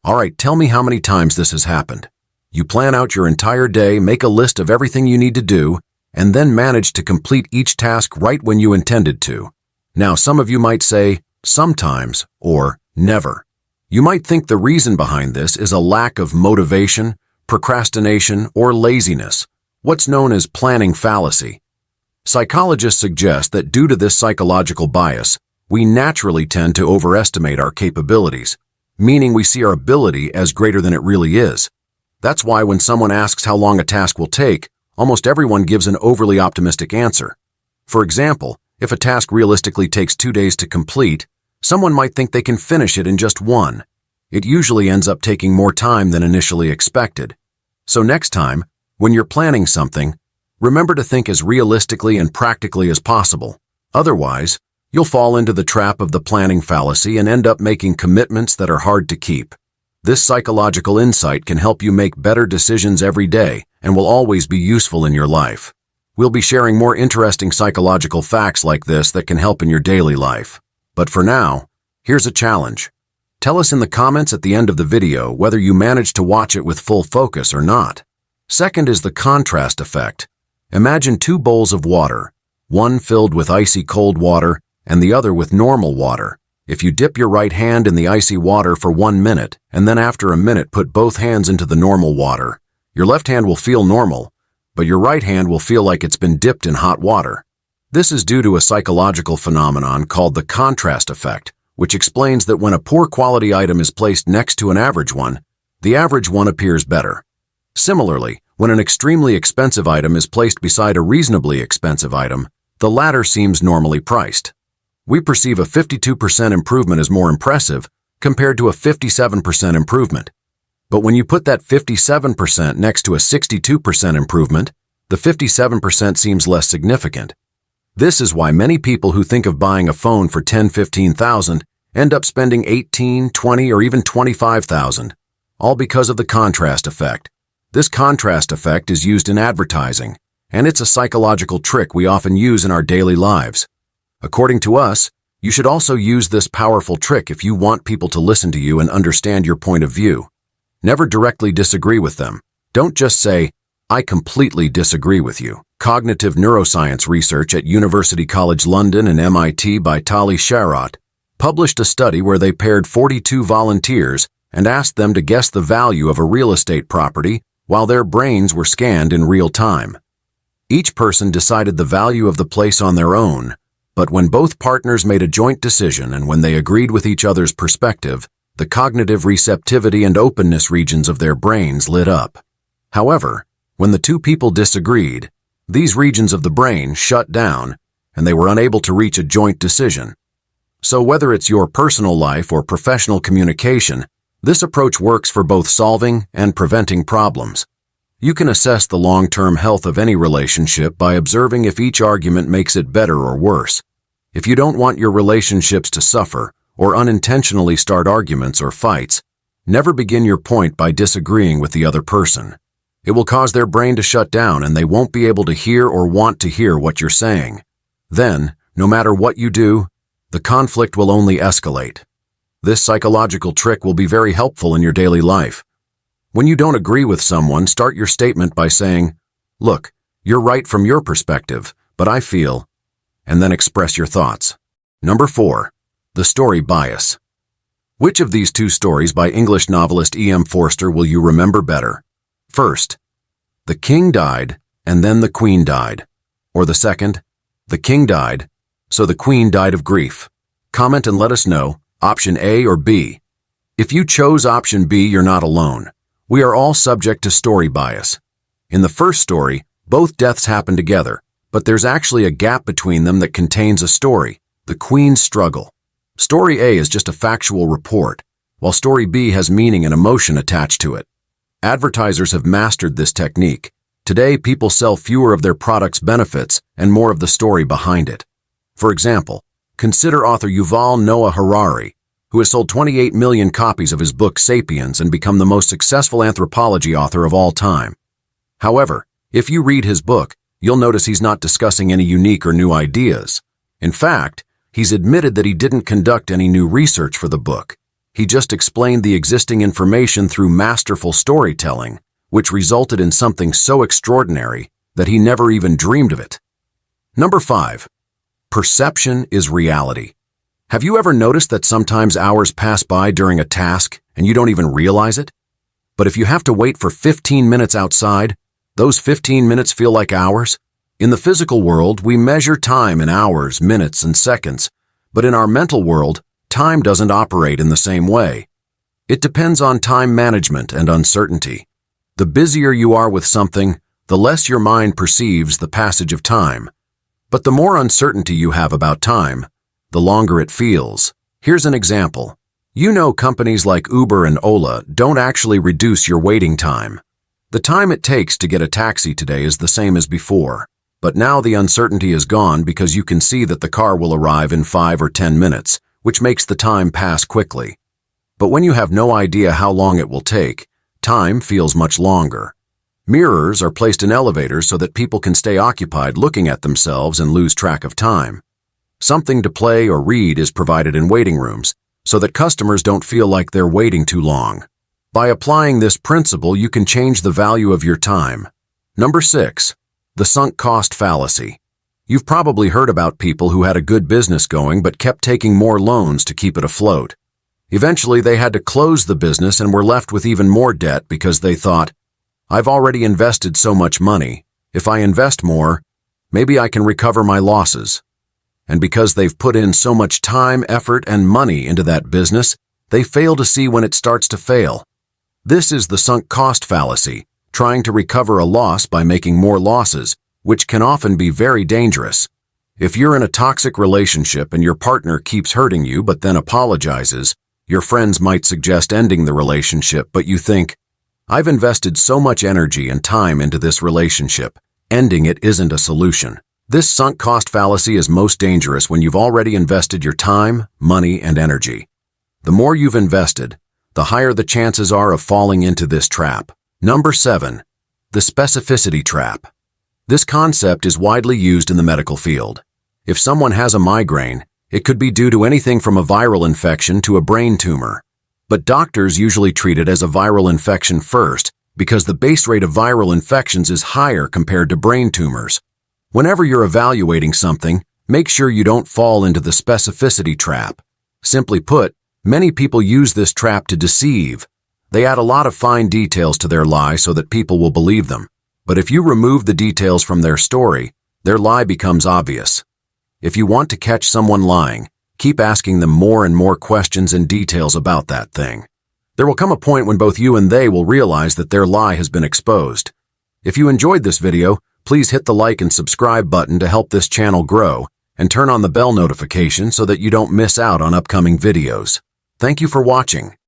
All right, tell me how many times this has happened. You plan out your entire day, make a list of everything you need to do, and then manage to complete each task right when you intended to. Now, some of you might say, sometimes, or never. You might think the reason behind this is a lack of motivation, procrastination, or laziness, what's known as planning fallacy. Psychologists suggest that due to this psychological bias, we naturally tend to overestimate our capabilities, meaning we see our ability as greater than it really is. That's why when someone asks how long a task will take, almost everyone gives an overly optimistic answer. For example, if a task realistically takes 2 days to complete, someone might think they can finish it in just 1. It usually ends up taking more time than initially expected. So next time, when you're planning something, remember to think as realistically and practically as possible. Otherwise, you'll fall into the trap of the planning fallacy and end up making commitments that are hard to keep. This psychological insight can help you make better decisions every day and will always be useful in your life. We'll be sharing more interesting psychological facts like this that can help in your daily life. But for now, here's a challenge. Tell us in the comments at the end of the video whether you managed to watch it with full focus or not. Second is the contrast effect. Imagine 2 bowls of water, one filled with icy cold water and the other with normal water. If you dip your right hand in the icy water for 1 minute and then after a minute put both hands into the normal water, your left hand will feel normal, but your right hand will feel like it's been dipped in hot water. This is due to a psychological phenomenon called the contrast effect, which explains that when a poor quality item is placed next to an average one, the average one appears better. Similarly, when an extremely expensive item is placed beside a reasonably expensive item, the latter seems normally priced. We perceive a 52% improvement as more impressive compared to a 57% improvement. But when you put that 57% next to a 62% improvement, the 57% seems less significant. This is why many people who think of buying a phone for $10,000–$15,000 end up spending $18,000, $20,000, or even $25,000, all because of the contrast effect. This contrast effect is used in advertising, and it's a psychological trick we often use in our daily lives. According to us, you should also use this powerful trick if you want people to listen to you and understand your point of view. Never directly disagree with them. Don't just say, "I completely disagree with you." Cognitive neuroscience research at University College London and MIT by Tali Sharot published a study where they paired 42 volunteers and asked them to guess the value of a real estate property while their brains were scanned in real time. Each person decided the value of the place on their own, but when both partners made a joint decision and when they agreed with each other's perspective, the cognitive receptivity and openness regions of their brains lit up. However, when the two people disagreed, these regions of the brain shut down and they were unable to reach a joint decision. So whether it's your personal life or professional communication, this approach works for both solving and preventing problems. You can assess the long-term health of any relationship by observing if each argument makes it better or worse. If you don't want your relationships to suffer or unintentionally start arguments or fights, never begin your point by disagreeing with the other person. It will cause their brain to shut down and they won't be able to hear or want to hear what you're saying. Then, no matter what you do, the conflict will only escalate. This psychological trick will be very helpful in your daily life. When you don't agree with someone, start your statement by saying, "Look, you're right from your perspective, but I feel," and then express your thoughts. Number 4. The story bias. Which of these 2 stories by English novelist E.M. Forster will you remember better? First, the king died and then the queen died. Or the second, the king died, so the queen died of grief. Comment and let us know, option A or B. If you chose option B, you're not alone. We are all subject to story bias. In the first story, both deaths happen together, but there's actually a gap between them that contains a story, the queen's struggle. Story A is just a factual report, while story B has meaning and emotion attached to it. Advertisers have mastered this technique. Today, people sell fewer of their product's benefits and more of the story behind it. For example, consider author Yuval Noah Harari, who has sold 28 million copies of his book Sapiens and become the most successful anthropology author of all time. However, if you read his book, you'll notice he's not discussing any unique or new ideas. In fact, he's admitted that he didn't conduct any new research for the book. He just explained the existing information through masterful storytelling, which resulted in something so extraordinary that he never even dreamed of it. Number 5. Perception is reality. Have you ever noticed that sometimes hours pass by during a task and you don't even realize it? But if you have to wait for 15 minutes outside, those 15 minutes feel like hours? In the physical world, we measure time in hours, minutes, and seconds, but in our mental world, time doesn't operate in the same way. It depends on time management and uncertainty. The busier you are with something, the less your mind perceives the passage of time. But the more uncertainty you have about time, the longer it feels. Here's an example. You know companies like Uber and Ola don't actually reduce your waiting time. The time it takes to get a taxi today is the same as before, but now the uncertainty is gone because you can see that the car will arrive in 5 or 10 minutes, which makes the time pass quickly. But when you have no idea how long it will take, time feels much longer. Mirrors are placed in elevators so that people can stay occupied looking at themselves and lose track of time. Something to play or read is provided in waiting rooms so that customers don't feel like they're waiting too long. By applying this principle, you can change the value of your time. Number 6. The sunk cost fallacy. You've probably heard about people who had a good business going but kept taking more loans to keep it afloat. Eventually, they had to close the business and were left with even more debt because they thought, I've already invested so much money. If I invest more, maybe I can recover my losses. And because they've put in so much time, effort, and money into that business, they fail to see when it starts to fail. This is the sunk cost fallacy, trying to recover a loss by making more losses, which can often be very dangerous. If you're in a toxic relationship and your partner keeps hurting you but then apologizes, your friends might suggest ending the relationship, but you think, I've invested so much energy and time into this relationship. Ending it isn't a solution. This sunk cost fallacy is most dangerous when you've already invested your time, money, and energy. The more you've invested, the higher the chances are of falling into this trap. Number 7. The specificity trap. This concept is widely used in the medical field. If someone has a migraine, it could be due to anything from a viral infection to a brain tumor. But doctors usually treat it as a viral infection first because the base rate of viral infections is higher compared to brain tumors. Whenever you're evaluating something, make sure you don't fall into the specificity trap. Simply put, many people use this trap to deceive. They add a lot of fine details to their lie so that people will believe them. But if you remove the details from their story, their lie becomes obvious. If you want to catch someone lying, keep asking them more and more questions and details about that thing. There will come a point when both you and they will realize that their lie has been exposed. If you enjoyed this video, please hit the like and subscribe button to help this channel grow, and turn on the bell notification so that you don't miss out on upcoming videos. Thank you for watching.